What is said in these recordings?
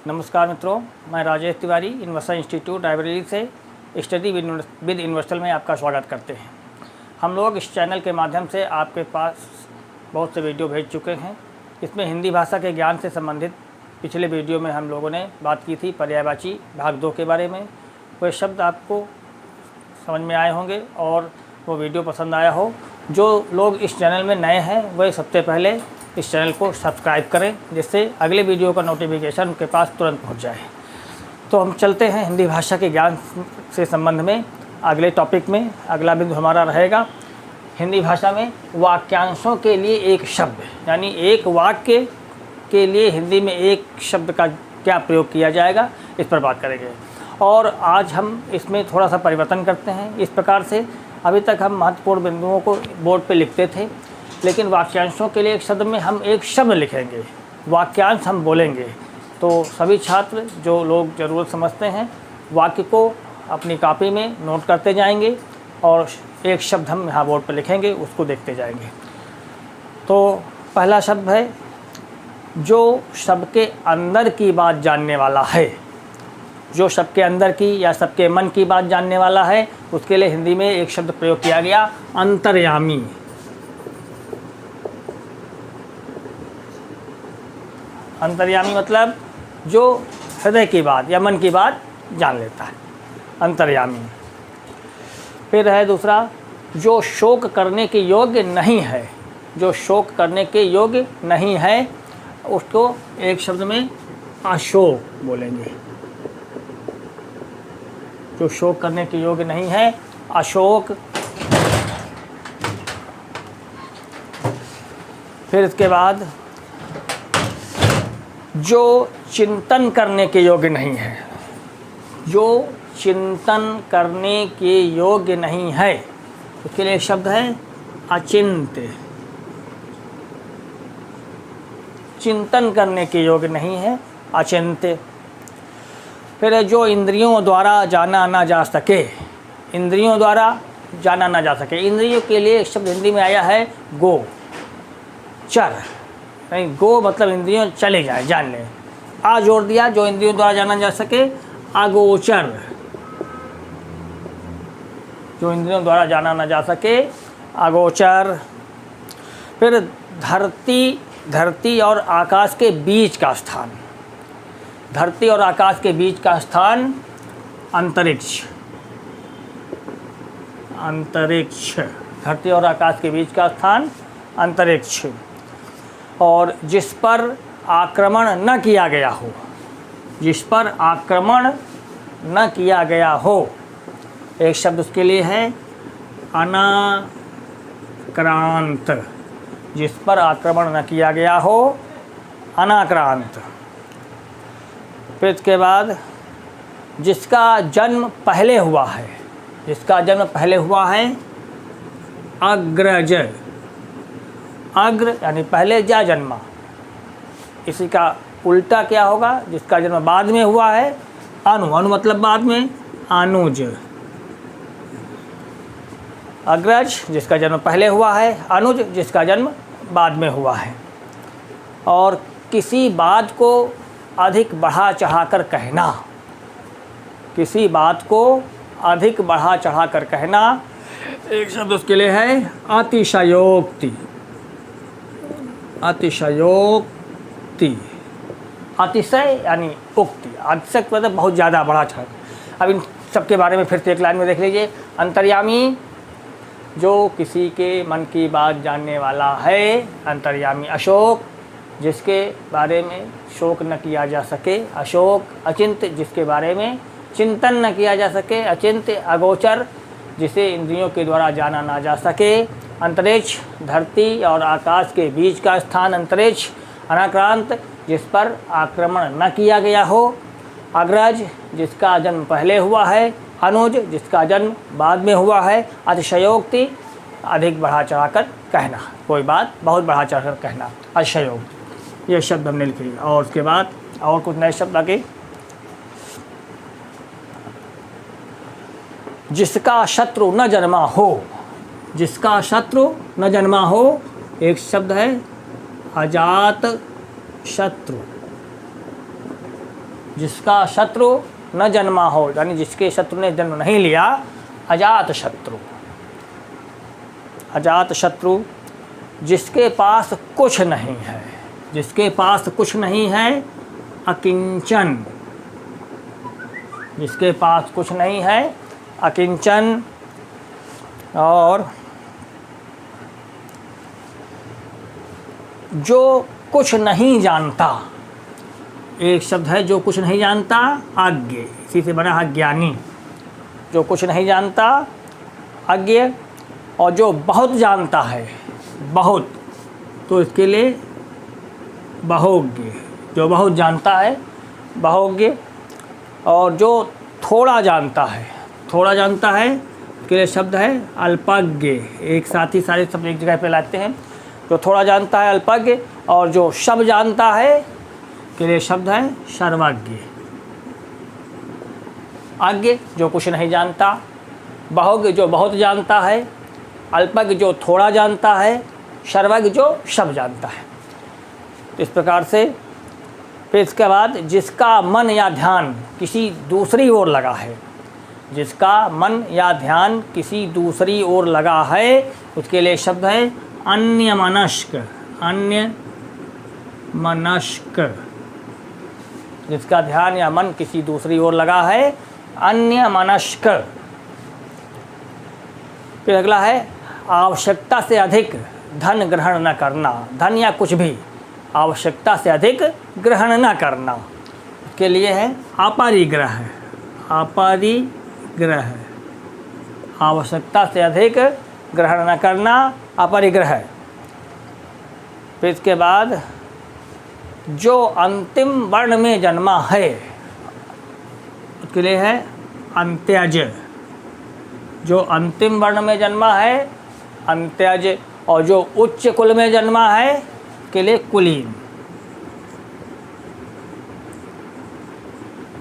नमस्कार मित्रों, मैं Rajesh Tiwari investor institute library से स्टडी विद इन्वेस्टर में आपका स्वागत करते हैं। हम लोग इस चैनल के माध्यम से आपके पास बहुत से वीडियो भेज चुके हैं। इसमें हिंदी भाषा के ज्ञान से संबंधित पिछले वीडियो में हम लोगों ने बात की थी पर्यायवाची भाग 2 के बारे में। वह शब्द आपको समझ में आए होंगे और वो वीडियो पसंद आया हो। जो लोग इस चैनल में नए हैं वह सबसे पहले इस चैनल को सब्सक्राइब करें, जिससे अगले वीडियो का नोटिफिकेशन उनके पास तुरंत पहुंच जाए। तो हम चलते हैं हिंदी भाषा के ज्ञान से संबंध में अगले टॉपिक में। अगला बिंदु हमारा रहेगा हिंदी भाषा में वाक्यांशों के लिए एक शब्द, यानी एक वाक्य के लिए हिंदी में एक शब्द का क्या प्रयोग किया जाएगा, इस पर बात करेंगे। और आज हम इसमें थोड़ा सा परिवर्तन करते हैं। इस प्रकार से अभी तक हम महत्वपूर्ण बिंदुओं को बोर्ड पे लिखते थे, लेकिन वाक्यांशों के लिए एक शब्द में हम एक शब्द लिखेंगे, वाक्यांश हम बोलेंगे। तो सभी छात्र जो लोग ज़रूरत समझते हैं वाक्य को अपनी कॉपी में नोट करते जाएंगे और एक शब्द हम यहाँ बोर्ड पर लिखेंगे, उसको देखते जाएंगे। तो पहला शब्द है जो सबके अंदर की बात जानने वाला है। जो सबके अंदर की या सबके मन की बात जानने वाला है, उसके लिए हिंदी में एक शब्द प्रयोग किया गया, अंतर्यामी। अंतर्यामी मतलब जो हृदय की बात या मन की बात जान लेता है, अंतर्यामी। फिर है दूसरा, जो शोक करने के योग्य नहीं है। जो शोक करने के योग्य नहीं है, उसको एक शब्द में अशोक बोलेंगे। जो शोक करने के योग्य नहीं है, अशोक। फिर इसके बाद जो चिंतन करने के योग्य नहीं है। जो चिंतन करने के योग्य नहीं है, उसके लिए एक शब्द है अचिंत्य। चिंतन करने के योग्य नहीं है, अचिंत्य। फिर जो इंद्रियों द्वारा जाना ना जा सके। इंद्रियों द्वारा जाना ना जा सके, इंद्रियों के लिए एक शब्द हिंदी में आया है गोचर। नहीं, गो मतलब इंद्रियों चले जाए, जान लें। आ जोड़ दिया, जो इंद्रियों द्वारा जाना जा सके, अगोचर। जो इंद्रियों द्वारा जाना ना जा सके, अगोचर। फिर धरती और आकाश के बीच का स्थान। धरती और आकाश के बीच का स्थान अंतरिक्ष। अंतरिक्ष, धरती और आकाश के बीच का स्थान अंतरिक्ष। और जिस पर आक्रमण न किया गया हो। जिस पर आक्रमण न किया गया हो, एक शब्द उसके लिए है अनाक्रांत। जिस पर आक्रमण न किया गया हो, अनाक्रांत। फिर इसके बाद जिसका जन्म पहले हुआ है। जिसका जन्म पहले हुआ है, अग्रज। अग्र यानी पहले जा जन्मा। इसी का उल्टा क्या होगा, जिसका जन्म बाद में हुआ है, अनु। अनु मतलब बाद में, अनुज। अग्रज जिसका जन्म पहले हुआ है, अनुज जिसका जन्म बाद में हुआ है। और किसी बात को अधिक बढ़ा चढ़ाकर कहना। किसी बात को अधिक बढ़ा चढ़ाकर कहना, एक शब्द उसके लिए है अतिशयोक्ति। अतिशयोक्ति। अतिशय यानी उक्ति। अतिशय मतलब बहुत ज़्यादा बढ़ा चढ़ा। अब इन सबके बारे में फिर से एक लाइन में देख लीजिए। अंतर्यामी जो किसी के मन की बात जानने वाला है, अंतर्यामी। अशोक जिसके बारे में शोक न किया जा सके, अशोक। अचिंत्य जिसके बारे में चिंतन न किया जा सके, अचिंत्य। अगोचर जिसे इंद्रियों के द्वारा जाना ना जा सके, अंतरिक्ष। धरती और आकाश के बीच का स्थान अंतरिक्ष। अनाक्रांत जिस पर आक्रमण न किया गया हो, अग्रज जिसका जन्म पहले हुआ है, अनुज जिसका जन्म बाद में हुआ है, अतिशयोक्ति अधिक बढ़ा चढ़ाकर कहना। कोई बात बहुत बढ़ा चढ़ाकर कहना, अतिशयोक्ति। ये शब्द हमने लिखे। और उसके बाद और कुछ नए शब्द आगे। जिसका शत्रु न जन्मा हो। जिसका शत्रु न जन्मा हो, एक शब्द है अजात शत्रु। जिसका शत्रु न जन्मा हो, यानी जिसके शत्रु ने जन्म नहीं लिया, अजात शत्रु। अजात शत्रु जिसके पास कुछ नहीं है, जिसके पास कुछ नहीं है, अकिंचन। जिसके पास कुछ नहीं है, अकिंचन। और जो कुछ नहीं जानता, एक शब्द है जो कुछ नहीं जानता, अज्ञ, इसी से बना है ज्ञानी। जो कुछ नहीं जानता, अज्ञ। और जो बहुत जानता है, बहुत, तो इसके लिए बहुज्ञ। जो बहुत जानता है, बहुज्ञ। और जो थोड़ा जानता है, थोड़ा जानता है, इसके लिए शब्द है अल्पज्ञ। एक साथ ही सारे शब्द एक जगह पे लाते हैं। जो थोड़ा जानता है, अल्पज्ञ। और जो सब जानता है, के लिए शब्द है सर्वज्ञ। अज्ञ जो कुछ नहीं जानता, बहुज्ञ जो बहुत जानता है, अल्पज्ञ जो थोड़ा जानता है, सर्वज्ञ जो सब जानता है। इस प्रकार से फिर इसके बाद जिसका मन या ध्यान किसी दूसरी ओर लगा है, जिसका मन या ध्यान किसी दूसरी ओर लगा है, उसके लिए शब्द है अन्यमनस्क। अन्यमनस्क, जिसका ध्यान या मन किसी दूसरी ओर लगा है, अन्यमनस्क। फिर अगला है आवश्यकता से अधिक धन ग्रहण न करना। धन या कुछ भी आवश्यकता से अधिक ग्रहण न करना, उसके लिए है अपरिग्रह। अपरिग्रह, आवश्यकता से अधिक ग्रहण न करना, अपरिग्रह। फिर इसके बाद जो अंतिम वर्ण में जन्मा है, उसके लिए है अंत्यज। जो अंतिम वर्ण में जन्मा है, अंत्यज। और जो उच्च कुल में जन्मा है, के लिए कुलीन।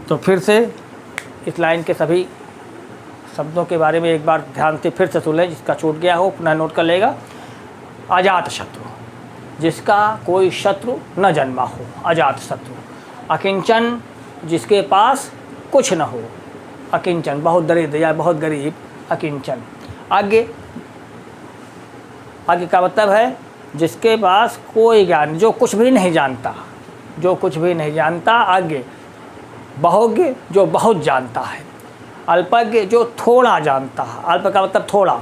तो फिर से इस लाइन के सभी शब्दों के बारे में एक बार ध्यान से फिर से सुन लें, जिसका छूट गया हो पुनः नोट कर लेगा। अजात शत्रु, जिसका कोई शत्रु न जन्मा हो, अजात शत्रु। अकिंचन, जिसके पास कुछ न हो, अकिंचन, बहुत दरिद्र या बहुत गरीब, अकिंचन। आगे आगे का मतलब है जिसके पास कोई ज्ञान, जो कुछ भी नहीं जानता, जो कुछ भी नहीं जानता। आगे बहुज्ञ, जो बहुत जानता है। अल्पज्ञ, जो थोड़ा जानता है, अल्प का मतलब थोड़ा।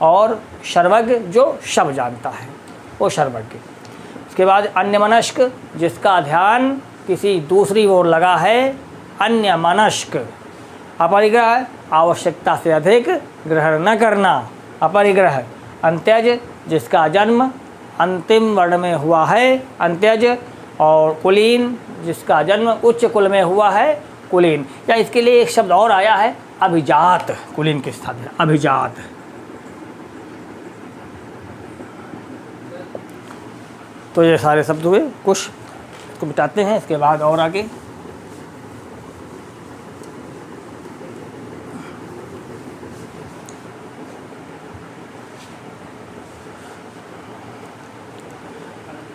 और सर्वज्ञ, जो सब जानता है, वो सर्वज्ञ। इसके बाद अन्यमनस्क, जिसका ध्यान किसी दूसरी ओर लगा है, अन्यमनस्क। अपरिग्रह, आवश्यकता से अधिक ग्रहण न करना, अपरिग्रह। अंत्यज, जिसका जन्म अंतिम वर्ण में हुआ है, अंत्यज। और कुलीन, जिसका जन्म उच्च कुल में हुआ है, कुलीन। या इसके लिए एक शब्द और आया है, अभिजात। कुलीन के स्थान में अभिजात। तो ये सारे शब्द हुए, कुछ इसको मिटाते हैं। इसके बाद और आगे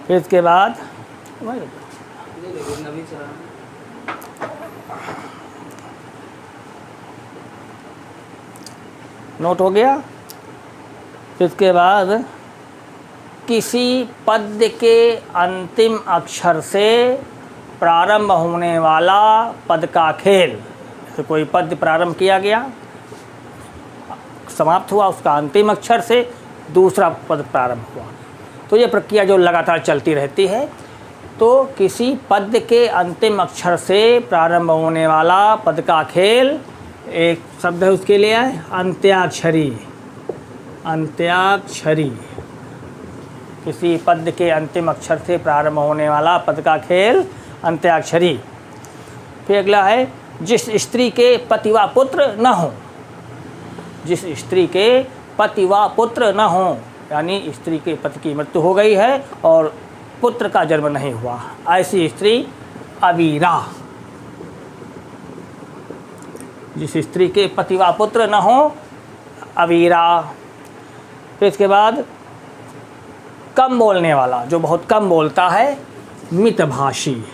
फिर इसके बाद नोट हो गया। फिर इसके बाद किसी पद के अंतिम अक्षर से प्रारंभ होने वाला पद का खेल। तो कोई पद प्रारंभ किया गया, समाप्त हुआ, उसका अंतिम अक्षर से दूसरा पद प्रारंभ हुआ। तो ये प्रक्रिया जो लगातार चलती रहती है। तो किसी पद के अंतिम अक्षर से प्रारंभ होने वाला पद का खेल, एक शब्द है उसके लिए है अंत्याक्षरी। अंत्याक्षरी, किसी पद के अंतिम अक्षर से प्रारंभ होने वाला पद का खेल, अंत्याक्षरी। फिर अगला है जिस स्त्री के पति व पुत्र न हो। जिस स्त्री के पति व पुत्र न हो, यानी स्त्री के पति की मृत्यु हो गई है और पुत्र का जन्म नहीं हुआ, ऐसी स्त्री अवीरा। जिस स्त्री के पति व पुत्र न हो, अवीरा। फिर इसके बाद कम बोलने वाला, जो बहुत कम बोलता है, मितभाषी।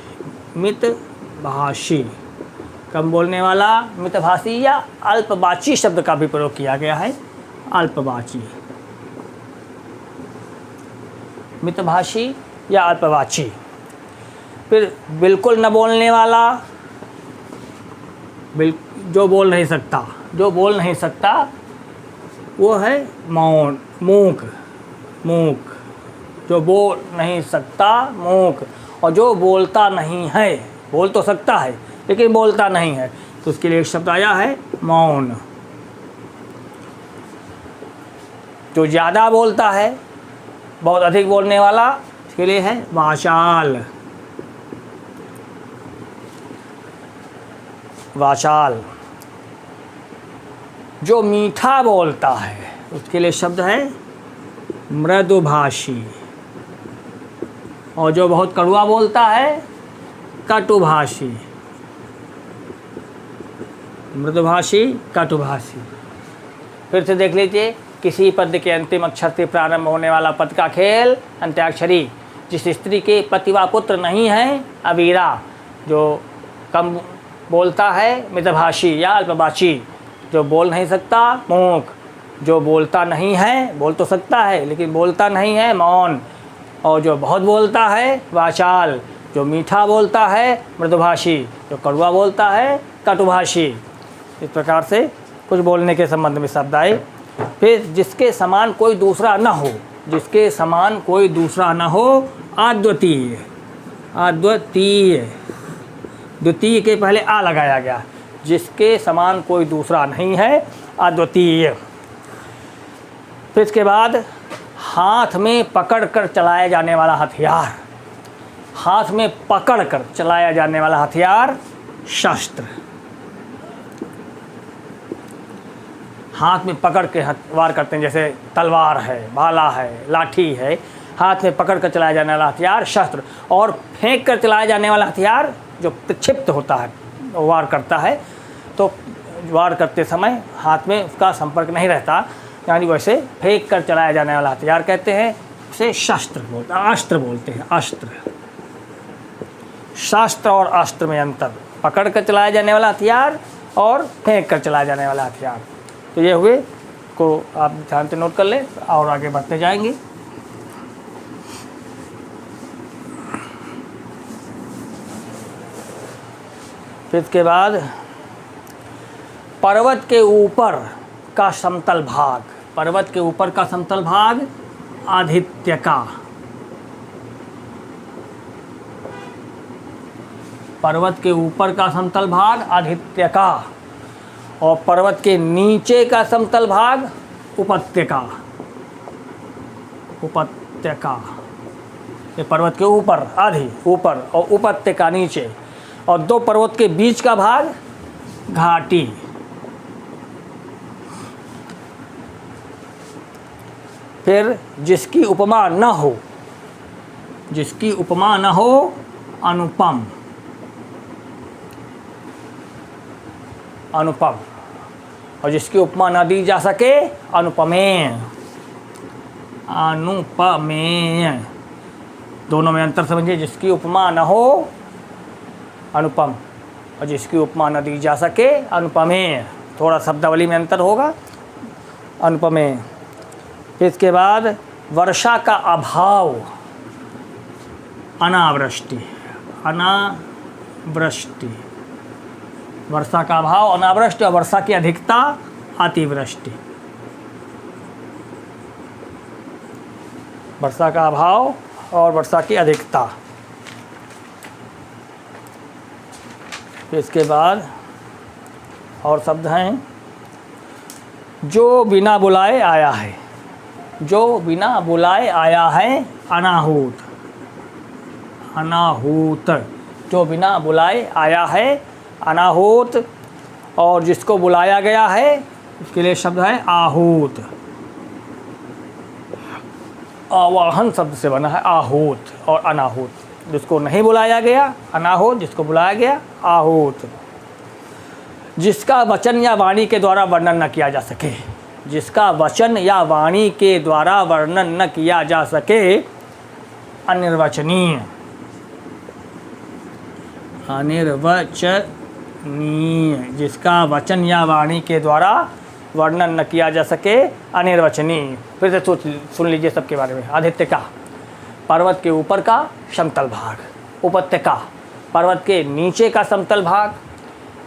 मितभाषी। कम बोलने वाला, मितभाषी या अल्पवाची शब्द का भी प्रयोग किया गया है। अल्पवाची, मितभाषी या अल्पवाची। फिर बिल्कुल न बोलने वाला, जो बोल नहीं सकता, जो बोल नहीं सकता वो है मौन, मूक। मूक, जो बोल नहीं सकता, मूक। और जो बोलता नहीं है, बोल तो सकता है लेकिन बोलता नहीं है, तो उसके लिए एक शब्द आया है मौन। जो ज़्यादा बोलता है, बहुत अधिक बोलने वाला, उसके लिए है वाचाल। वाचाल। जो मीठा बोलता है, उसके लिए शब्द है मृदुभाषी। और जो बहुत कड़वा बोलता है, कटुभाषी। मृदुभाषी, कटुभाषी। फिर से देख लीजिए, किसी पद के अंतिम अक्षर से प्रारंभ होने वाला पद का खेल अंत्याक्षरी। जिस स्त्री के पति व पुत्र नहीं है, अवीरा। जो कम बोलता है, मितभाषी या अल्पभाषी। जो बोल नहीं सकता, मूक। जो बोलता नहीं है, बोल तो सकता है लेकिन बोलता नहीं है, मौन। और जो बहुत बोलता है, वाचाल। जो मीठा बोलता है, मृदुभाषी। जो कड़वा बोलता है, कटुभाषी। इस प्रकार से कुछ बोलने के संबंध में शब्द आए। फिर जिसके समान कोई दूसरा न हो, जिसके समान कोई दूसरा न हो, अद्वितीय। अद्वितीय, द्वितीय के पहले आ लगाया गया। जिसके समान कोई दूसरा नहीं है, अद्वितीय। फिर इसके बाद हाथ में पकड़ कर चलाया जाने वाला हथियार। हाथ में पकड़ कर चलाया जाने वाला हथियार, शस्त्र। हाथ में पकड़ के वार करते हैं, जैसे तलवार है, भाला है, लाठी है। हाथ में पकड़ कर चलाया जाने वाला हथियार, शस्त्र। और फेंक कर चलाया जाने वाला हथियार, जो प्रक्षिप्त होता है, वार करता है, तो वार करते समय हाथ में उसका संपर्क नहीं रहता, यानी वैसे फेंक कर चलाया जाने वाला हथियार कहते हैं। उसे शस्त्र बोलते हैं, अस्त्र बोलते हैं, अस्त्र। शस्त्र और अस्त्र में अंतर, पकड़ कर चलाया जाने वाला हथियार और फेंक कर चलाया जाने वाला हथियार। तो ये हुए को आप ध्यान से नोट कर लें और आगे बढ़ते जाएंगे। फिर इसके बाद पर्वत के ऊपर का समतल भाग। पर्वत के ऊपर का समतल भाग, आदित्य का। पर्वत के ऊपर का समतल भाग, आदित्य का। और पर्वत के नीचे का समतल भाग, उपत्यका। उपत्यका। ये पर्वत के ऊपर, आधि ऊपर और उपत्यका नीचे। और दो पर्वत के बीच का भाग, घाटी। फिर जिसकी उपमा न हो, जिसकी उपमा न हो, अनुपम। अनुपम। और जिसकी उपमा न दी जा सके, अनुपमेय। अनुपमेय। दोनों में अंतर समझिए। जिसकी उपमा न हो, अनुपम। और जिसकी उपमा न दी जा सके, अनुपमेय। थोड़ा शब्दावली में अंतर होगा, अनुपमेय। फिर इसके बाद वर्षा का अभाव, अनावृष्टि। अनावृष्टि। वर्षा का अभाव, अनावृष्टि। और वर्षा की अधिकता, अतिवृष्टि। वर्षा का अभाव और वर्षा की अधिकता। फिर इसके बाद और शब्द हैं, जो बिना बुलाए आया है। जो बिना बुलाए आया है, अनाहूत। अनाहूत। जो बिना बुलाए आया है, अनाहूत। और जिसको बुलाया गया है, उसके लिए शब्द है आहूत। आवाहन शब्द से बना है आहूत और अनाहूत। जिसको नहीं बुलाया गया, अनाहूत। जिसको बुलाया गया, आहूत। जिसका वचन या वाणी के द्वारा वर्णन न किया जा सके। जिसका वचन या वाणी के द्वारा वर्णन न किया जा सके, अनिर्वचनीय। अनिर्वचनीय। अनिर्वचनीय, जिसका वचन या वाणी के द्वारा वर्णन न किया जा सके, अनिर्वचनीय। फिर से सुन लीजिए सबके बारे में। आदित्यका, पर्वत के ऊपर का समतल भाग। उपत्यका, पर्वत के नीचे का समतल भाग।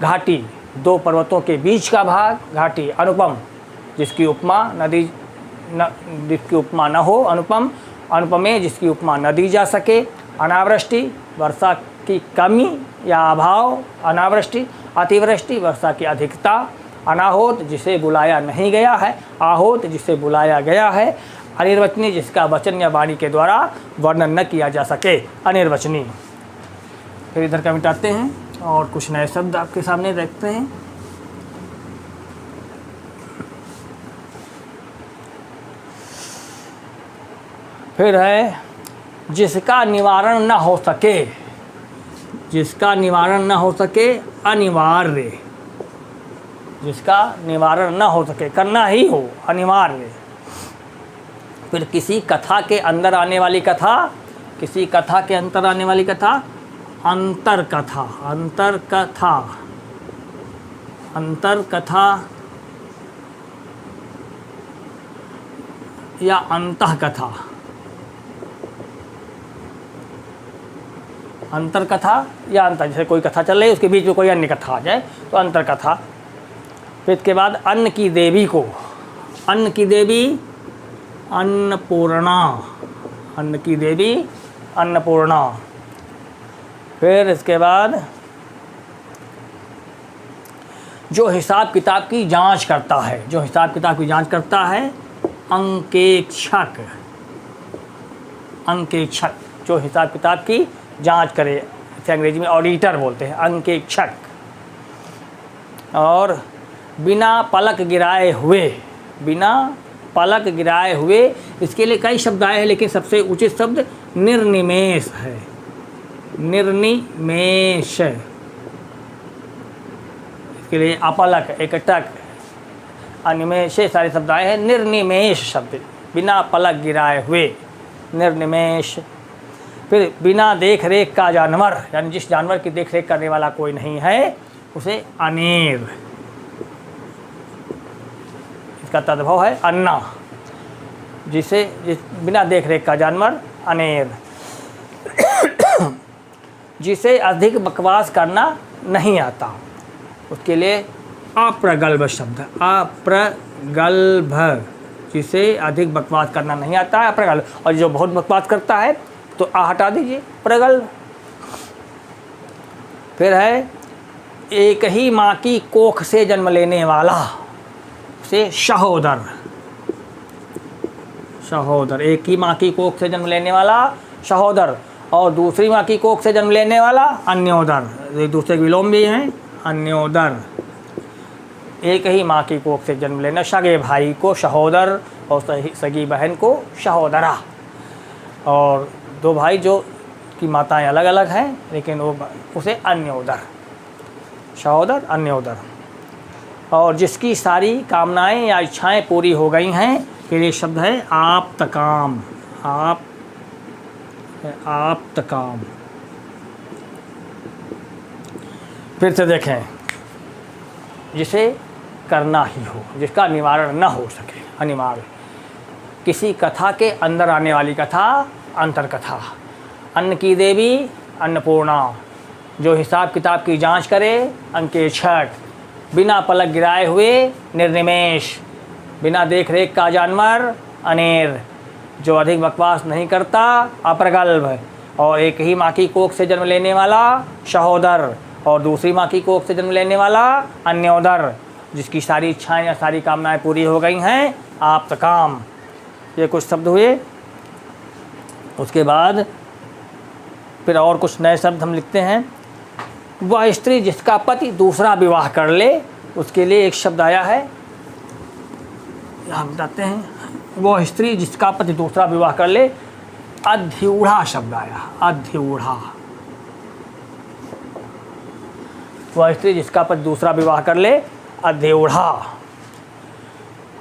घाटी, दो पर्वतों के बीच का भाग, घाटी। अनुपम, जिसकी उपमा न हो, अनुपम। अनुपमे, जिसकी उपमा न दी जा सके। अनावृष्टि, वर्षा की कमी या अभाव, अनावृष्टि। अतिवृष्टि, वर्षा की अधिकता। अनाहोत, जिसे बुलाया नहीं गया है। आहोत, जिसे बुलाया गया है। अनिर्वचनीय, जिसका वचन या वाणी के द्वारा वर्णन न किया जा सके, अनिर्वचनीय। फिर इधर का मिटाते हैं और कुछ नए शब्द आपके सामने रखते हैं। फिर है जिसका निवारण न हो सके, जिसका निवारण न हो सके, अनिवार्य। जिसका निवारण न हो सके, करना ही हो, अनिवार्य। फिर किसी कथा के अंदर आने वाली कथा, किसी कथा के अंतर आने वाली कथा, अंतर कथा। अंतर कथा, अंतर कथा या अंतः कथा। अंतर कथा या अंतर, जैसे कोई कथा चल रही है उसके बीच में कोई अन्य कथा आ जाए तो अंतर कथा। फिर इसके बाद अन्न की देवी को, अन्न की देवी अन्नपूर्णा, अन्न की देवी अन्नपूर्णा। फिर इसके बाद जो हिसाब किताब की जांच करता है, जो हिसाब किताब की जांच करता है, अंकेक्षक। अंकेक्षक, जो हिसाब किताब की जांच करे, इसे अंग्रेजी में ऑडिटर बोलते हैं, अंकेक्षक। और बिना पलक गिराए हुए, बिना पलक गिराए हुए, इसके लिए कई शब्द आए हैं लेकिन सबसे उचित शब्द निर्निमेष है। निर्निमेष, इसके लिए अपलक, एकटक, अनिमेष, सारे शब्द आए हैं। निर्निमेष शब्द, बिना पलक गिराए हुए, निर्निमेष। फिर बिना देख रेख का जानवर, यानी जिस जानवर की देख रेख करने वाला कोई नहीं है उसे अनेर, इसका तद्भव है अन्ना। जिस बिना देख रेख का जानवर, अनेर। जिसे अधिक बकवास करना नहीं आता, उसके लिए अप्रगल्भ शब्द, अप्रगल्भ। जिसे अधिक बकवास करना नहीं आता है, अप्रगल्भ। और जो बहुत बकवास करता है तो आ हटा दीजिए, प्रगल्भ। फिर है एक ही माँ की कोख से जन्म लेने वाला, से सहोदर। सहोदर, एक ही माँ की कोख से जन्म लेने वाला सहोदर, और दूसरी माँ की कोख से जन्म लेने वाला अन्योदर। एक दूसरे के विलोम भी हैं, अन्योदर। एक ही माँ की कोख से जन्म लेना, सगे भाई को सहोदर और सगी बहन को सहोदरा। और दो भाई जो की माताएं अलग अलग हैं लेकिन वो उसे अन्योदर, सहोदर, अन्योदर। और जिसकी सारी कामनाएं या इच्छाएं पूरी हो गई हैं, के लिए शब्द है आप्तकाम। आप्तकाम। फिर से देखें, जिसे करना ही हो, जिसका निवारण न हो सके, अनिवार्य। किसी कथा के अंदर आने वाली कथा, अंतर कथा। अन्न की देवी, अन्नपूर्णा। जो हिसाब किताब की जांच करे, अंकेक्षक। बिना पलक गिराए हुए, निर्निमेष। बिना देख रेख का जानवर, अनेर। जो अधिक बकवास नहीं करता, अप्रगल्भ। और एक ही माँ की कोख से जन्म लेने वाला सहोदर, और दूसरी माँ की कोख से जन्म लेने वाला अन्योदर। जिसकी सारी इच्छाएं या सारी कामनाएं पूरी हो गई हैं, आप्तकाम। ये कुछ शब्द हुए। उसके बाद फिर और कुछ नए शब्द हम लिखते हैं। वह स्त्री जिसका पति दूसरा विवाह कर ले, उसके लिए एक शब्द आया है, हम बताते हैं। वह स्त्री जिसका पति दूसरा विवाह कर ले, अध्यूढ़ा शब्द आया, अध्यूढ़ा। वह स्त्री जिसका पति दूसरा विवाह कर ले, अध्यूढ़ा।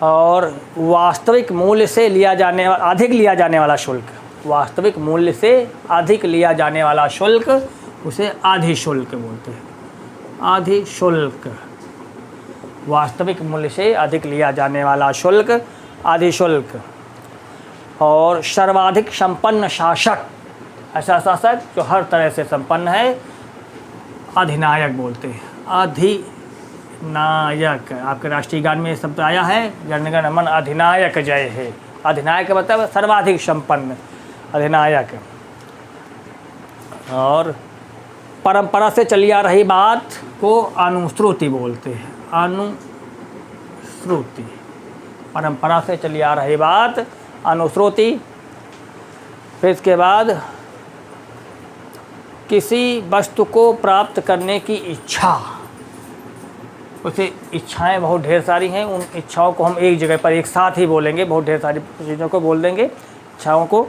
और वास्तविक मूल्य से लिया जाने वाला, अधिक लिया जाने वाला शुल्क, वास्तविक मूल्य से अधिक लिया जाने वाला शुल्क, उसे अधिशुल्क बोलते हैं। अधिशुल्क, वास्तविक मूल्य से अधिक लिया जाने वाला शुल्क अधिशुल्क। और सर्वाधिक संपन्न शासक, ऐसा शासक जो हर तरह से संपन्न है, अधिनायक बोलते हैं। अधिनायक, आपके राष्ट्रीय गान में ये शब्द आया है, जन गण मन अधिनायक जय हे। अधिनायक का मतलब सर्वाधिक संपन्न, अधिनायक। और परंपरा से चली आ रही बात को अनुश्रुति बोलते हैं, अनुश्रुति। परंपरा से चली आ रही बात अनुश्रुति। फिर इसके बाद किसी वस्तु को प्राप्त करने की इच्छा, उसे इच्छाएं बहुत ढेर सारी हैं, उन इच्छाओं को हम एक जगह पर एक साथ ही बोलेंगे, बहुत ढेर सारी चीज़ों को बोल देंगे, इच्छाओं को।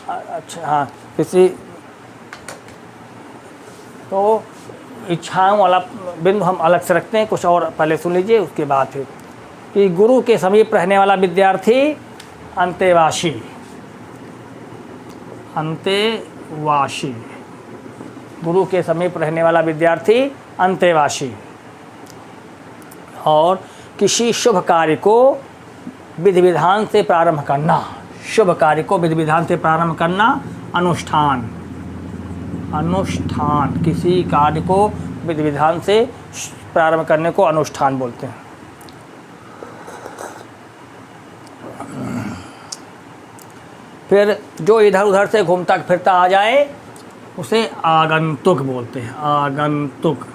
अच्छा हाँ, किसी तो इच्छाओं वाला बिंदु हम अलग से रखते हैं, कुछ और पहले सुन लीजिए, उसके बाद फिर कि गुरु के समीप रहने वाला विद्यार्थी अंतेवासी, अंतेवासी, गुरु के समीप रहने वाला विद्यार्थी अंतेवासी। और किसी शुभ कार्य को विधि विधान से प्रारंभ करना, शुभ कार्य को विधि विधान से प्रारंभ करना अनुष्ठान, अनुष्ठान, किसी कार्य को विधि विधान से प्रारंभ करने को अनुष्ठान बोलते हैं। फिर जो इधर उधर से घूमता फिरता आ जाए उसे आगंतुक बोलते हैं, आगंतुक,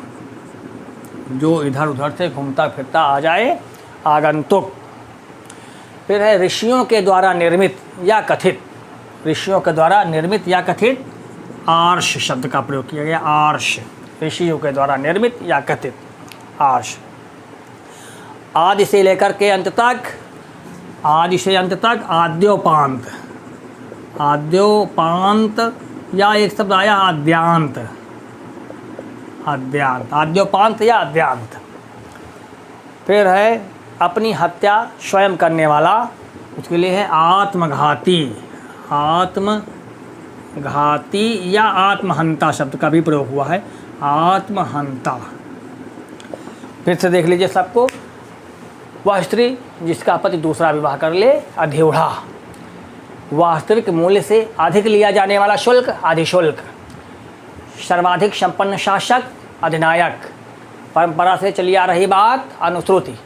जो इधर उधर से घूमता फिरता आ जाए, आगंतुक। फिर है ऋषियों के द्वारा निर्मित या कथित, ऋषियों के द्वारा निर्मित या कथित, आर्ष शब्द का प्रयोग किया गया, आर्ष, ऋषियों के द्वारा निर्मित या कथित, आर्ष। आदि से लेकर के अंत तक, आदि से अंत तक, आद्योपांत, आद्योपांत, या एक शब्द आया आद्यांत, आद्यांत, आद्योपांत या आद्यांत। फिर है अपनी हत्या स्वयं करने वाला, उसके लिए है आत्मघाती, आत्मघाती या आत्महंता शब्द का भी प्रयोग हुआ है, आत्महंता। फिर से देख लीजिए सबको, वह स्त्री जिसका पति दूसरा विवाह कर ले, अधिऊढ़ा, वास्तविक मूल्य से अधिक लिया जाने वाला शुल्क अधिशुल्क। सर्वाधिक संपन्न शासक अधिनायक। परंपरा से चली आ रही बात अनुश्रुति।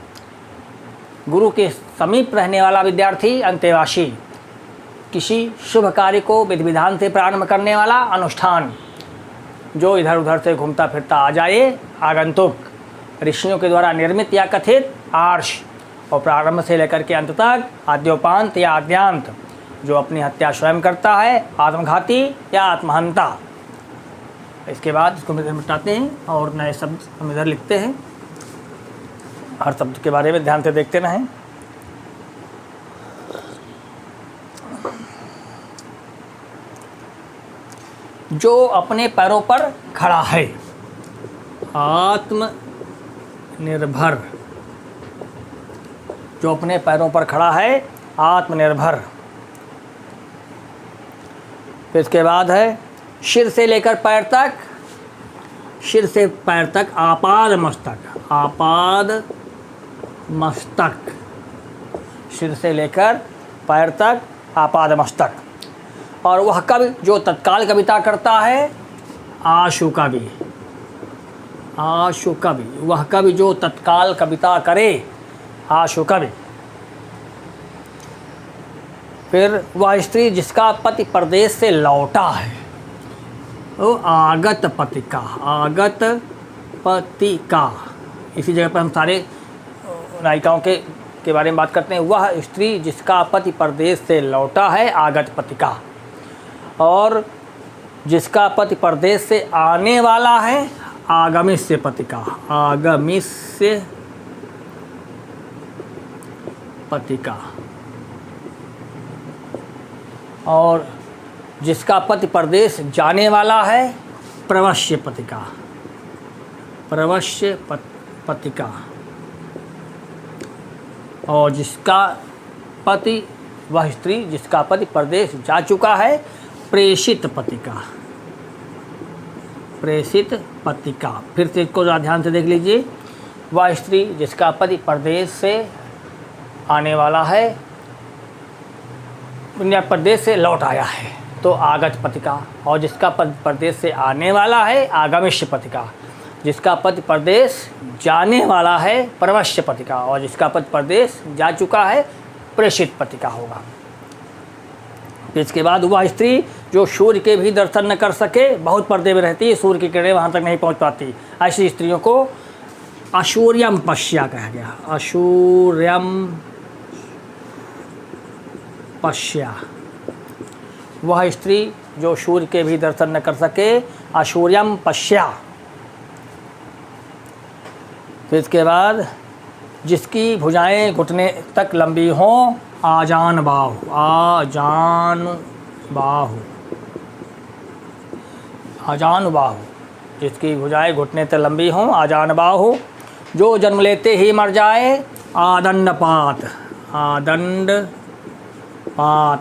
गुरु के समीप रहने वाला विद्यार्थी अंतेवासी। किसी शुभ कार्य को विधि विधान से प्रारंभ करने वाला अनुष्ठान। जो इधर उधर से घूमता फिरता आ जाए आगंतुक। ऋषियों के द्वारा निर्मित या कथित आर्ष। और प्रारंभ से लेकर के अंत तक आद्योपांत या आद्यांत। जो अपनी हत्या स्वयं करता है आत्मघाती या आत्महंता। इसके बाद इसको मिटाते हैं और नए शब्द हम इधर लिखते हैं। हर शब्द के बारे में ध्यान से देखते रहें। जो अपने पैरों पर खड़ा है आत्मनिर्भर। जो अपने पैरों पर खड़ा है आत्मनिर्भर। फिर इसके बाद है सिर से लेकर पैर तक। सिर से पैर तक आपाद मस्तक। आपाद मस्तक। सिर से लेकर पैर तक आपाद मस्तक। और वह कवि जो तत्काल कविता करता है आशु कवि। आशु कवि। वह कवि जो तत्काल कविता करे आशु कवि। फिर वह स्त्री जिसका पति परदेश से लौटा है वो आगत पतिका। आगत पतिका। इसी जगह पर हम सारे नायिकाओं के बारे में बात करते हैं। वह स्त्री जिसका पति परदेश से लौटा है आगत पतिका। और जिसका पति परदेश से आने वाला है आगमिष्य पतिका। आगमिष्य पतिका। और जिसका पति परदेश जाने वाला है प्रवश्य पतिका। प्रवश्य पतिका। और जिसका पति वह स्त्री जिसका पति परदेश जा चुका है प्रेषित पतिका। प्रेषित पत्रिका। फिर से इसको ध्यान से देख लीजिए। वह स्त्री जिसका पति परदेश से आने वाला है या परदेश से लौट आया है तो आगत पत्रिका, और जिसका पति परदेश से आने वाला है आगमिष्य पत्रिका, जिसका पति परदेश जाने वाला है प्रवश्य पत्रिका, और जिसका पति परदेश जा चुका है प्रेषित पत्रिका होगा। इसके बाद वह स्त्री जो सूर्य के भी दर्शन न कर सके, बहुत पर्दे में रहती है, सूर्य की किरणें वहाँ तक नहीं पहुँच पाती, ऐसी स्त्रियों को अशूर्यम पश्या कहा गया। अशूर्यम पश्या, वह स्त्री जो सूर्य के भी दर्शन न कर सके, अशूर्यम पश्या। फिर इसके बाद जिसकी भुजाएं घुटने तक लंबी हों, आजान बाहु। आजान बाहु, आजान बाहु, जिसकी भुजाएं घुटने तक लंबी हों, आजान बाहु। जो जन्म लेते ही मर जाए, आदंडपात। आदंडपात,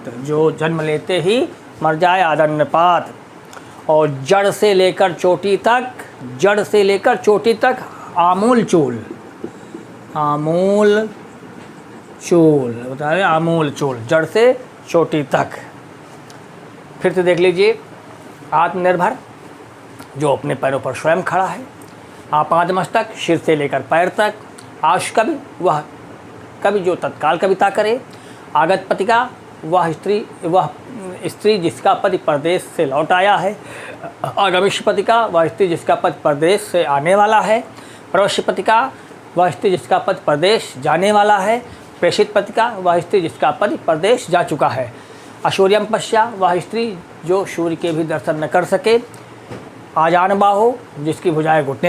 जो जन्म लेते ही मर जाए, आदंडपात। और जड़ से लेकर चोटी तक, जड़ से लेकर चोटी तक आमूल चूल। आमूल चूल बता रहे, आमूल चूल, जड़ से चोटी तक। फिर से देख लीजिए। आत्मनिर्भर, जो अपने पैरों पर स्वयं खड़ा है। आपादमस्तक, सिर से लेकर पैर तक। आशु कवि, वह कवि जो तत्काल कविता करे। आगत पत्रिका, वह स्त्री जिसका पति परदेश से लौट आया है। आगमिष्य पत्रिका, वह स्त्री जिसका पति परदेश से आने वाला है। प्रवश्य पत्रिका, वह स्त्री जिसका पति परदेश जाने वाला है। प्रेषित पत्रिका, वह स्त्री जिसका पति परदेश जा चुका है। अशूर्यम पश्या, वह स्त्री जो सूर्य के भी दर्शन न कर सके। आजान बाहु, जिसकी भुजाएं घुटने